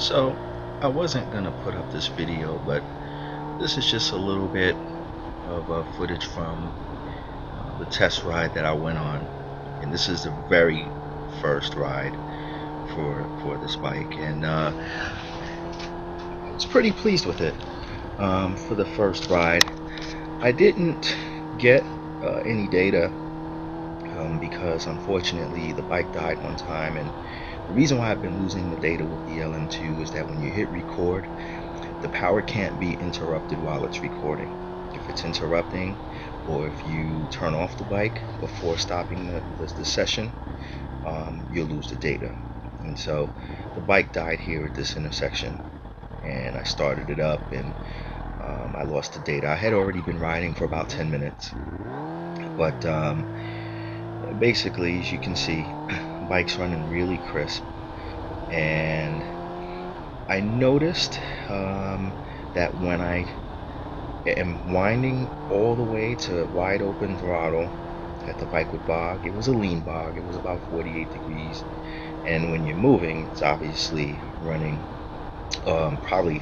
So I wasn't gonna put up this video, but this is just a little bit of footage from the test ride that I went on, and this is the very first ride for this bike, and I was pretty pleased with it. For the first ride, I didn't get any data because unfortunately the bike died one time, and the reason why I've been losing the data with the LM2 is that when you hit record, the power can't be interrupted while it's recording. If it's interrupting, or if you turn off the bike before stopping the session, you'll lose the data. And so the bike died here at this intersection, and I started it up, and I lost the data. I had already been riding for about 10 minutes, but basically, as you can see, bike's running really crisp, and I noticed that when I am winding all the way to wide open throttle, that the bike would bog. It was a lean bog. It was about 48 degrees, and when you're moving, it's obviously running probably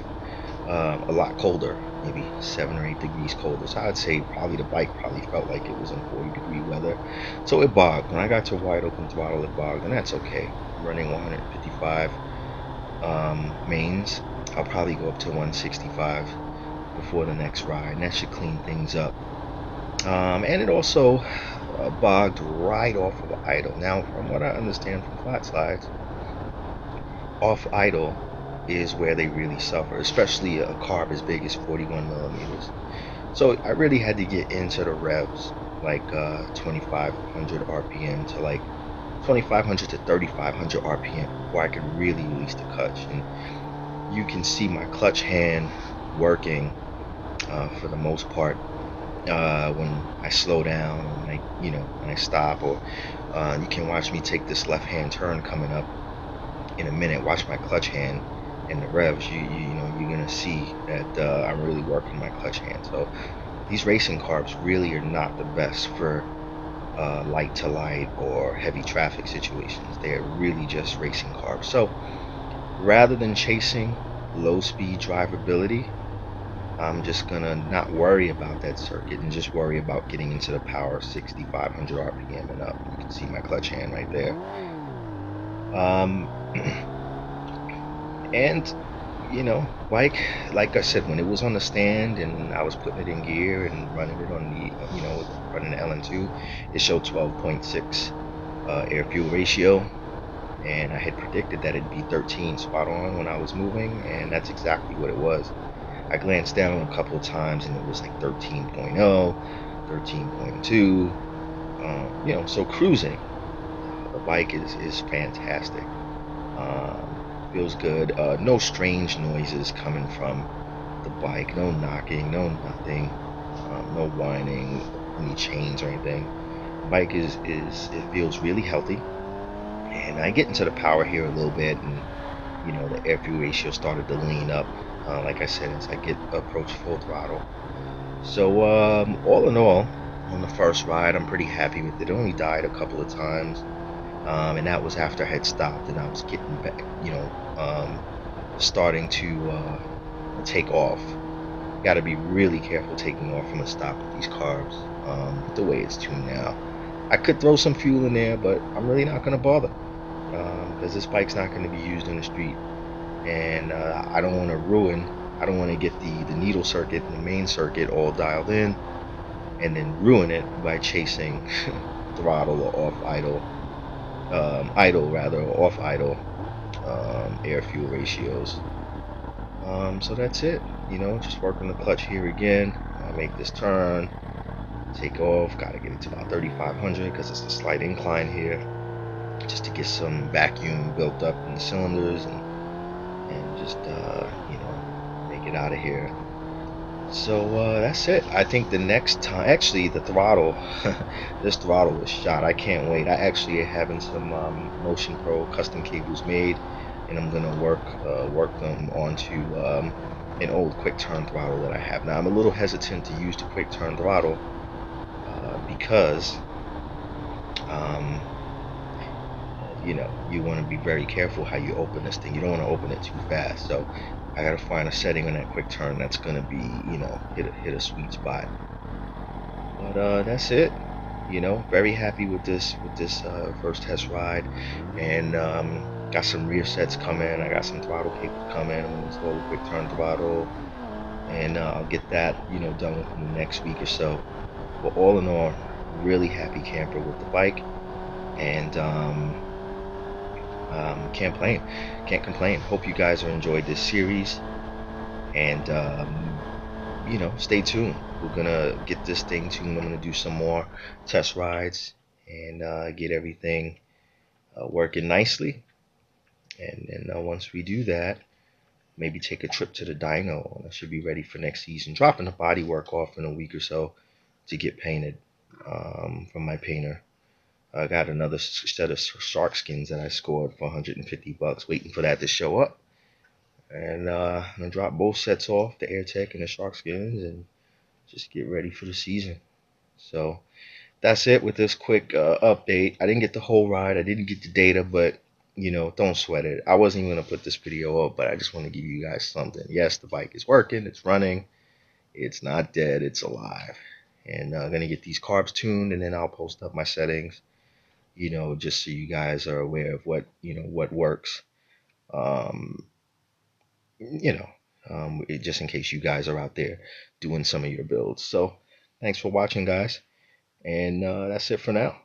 a lot colder, maybe 7 or 8 degrees colder. So I'd say probably the bike probably felt like it was in 40-degree weather. So it bogged. When I got to wide open throttle, it bogged, and that's okay. I'm running 155 mains. I'll probably go up to 165 before the next ride, and that should clean things up. And it also bogged right off of idle. Now, from what I understand from flat slides, off idle is where they really suffer, especially a carb as big as 41 millimeters. So I really had to get into the revs, like 2500 RPM to like 2500 to 3500 RPM before I could really release the clutch. And you can see my clutch hand working for the most part when I slow down, when I stop, or you can watch me take this left hand turn coming up in a minute. Watch my clutch hand and the revs. You're gonna see that I'm really working my clutch hand. So these racing carbs really are not the best for light to light or heavy traffic situations. They're really just racing carbs. So rather than chasing low speed drivability, I'm just gonna not worry about that circuit and just worry about getting into the power 6500 RPM and up. You can see my clutch hand right there. And bike, like I said, when it was on the stand and I was putting it in gear and running it on the running the LM2, it showed 12.6 air fuel ratio, and I had predicted that it'd be 13 spot on when I was moving, and that's exactly what it was. I glanced down a couple of times and it was like 13.0, 13.2. So cruising, the bike is fantastic. Feels good. No strange noises coming from the bike. No knocking, no nothing, no whining, any chains or anything. The bike it feels really healthy. And I get into the power here a little bit, and the air fuel ratio started to lean up. Like I said, as I approach full throttle. So all in all, on the first ride, I'm pretty happy with it. It only died a couple of times, and that was after I had stopped and I was getting back, starting to take off. Got to be really careful taking off from a stop with these carbs, the way it's tuned now. I could throw some fuel in there, but I'm really not going to bother, because this bike's not going to be used in the street. And I don't want to get the needle circuit and the main circuit all dialed in and then ruin it by chasing throttle or off idle, or off idle air fuel ratios. So that's it. Just working the clutch here again. I make this turn, take off. Got to get it to about 3500 because it's a slight incline here, just to get some vacuum built up in the cylinders and just make it out of here. So that's it. I think the next time, actually, the throttle this throttle was shot. I can't wait. I actually having some Motion Pro custom cables made, and I'm gonna work them onto an old quick turn throttle that I have now. I'm a little hesitant to use the quick turn throttle because you want to be very careful how you open this thing. You don't want to open it too fast. So I gotta find a setting on that quick turn that's gonna be, hit a sweet spot. But that's it. Very happy with this first test ride, and got some rear sets coming. I got some throttle cables coming. I'm gonna install a quick turn throttle, and I'll get that done within the next week or so. But all in all, really happy camper with the bike, and can't complain. Hope you guys are enjoyed this series, and stay tuned. We're gonna get this thing tuned. I'm gonna do some more test rides and get everything working nicely. And then once we do that, maybe take a trip to the dyno, and I should be ready for next season. Dropping the body work off in a week or so to get painted from my painter. I got another set of shark skins that I scored for 150 bucks, waiting for that to show up. And I'm gonna drop both sets off, the AirTech and the shark skins, and just get ready for the season. So that's it with this quick update. I didn't get the whole ride. I didn't get the data, but don't sweat it. I wasn't even gonna put this video up, but I just want to give you guys something. Yes, the bike is working. It's running. It's not dead. It's alive. And I'm gonna get these carbs tuned, and then I'll post up my settings. Just so you guys are aware of what works. Um, you know, just in case you guys are out there doing some of your builds. So, thanks for watching, guys. And that's it for now.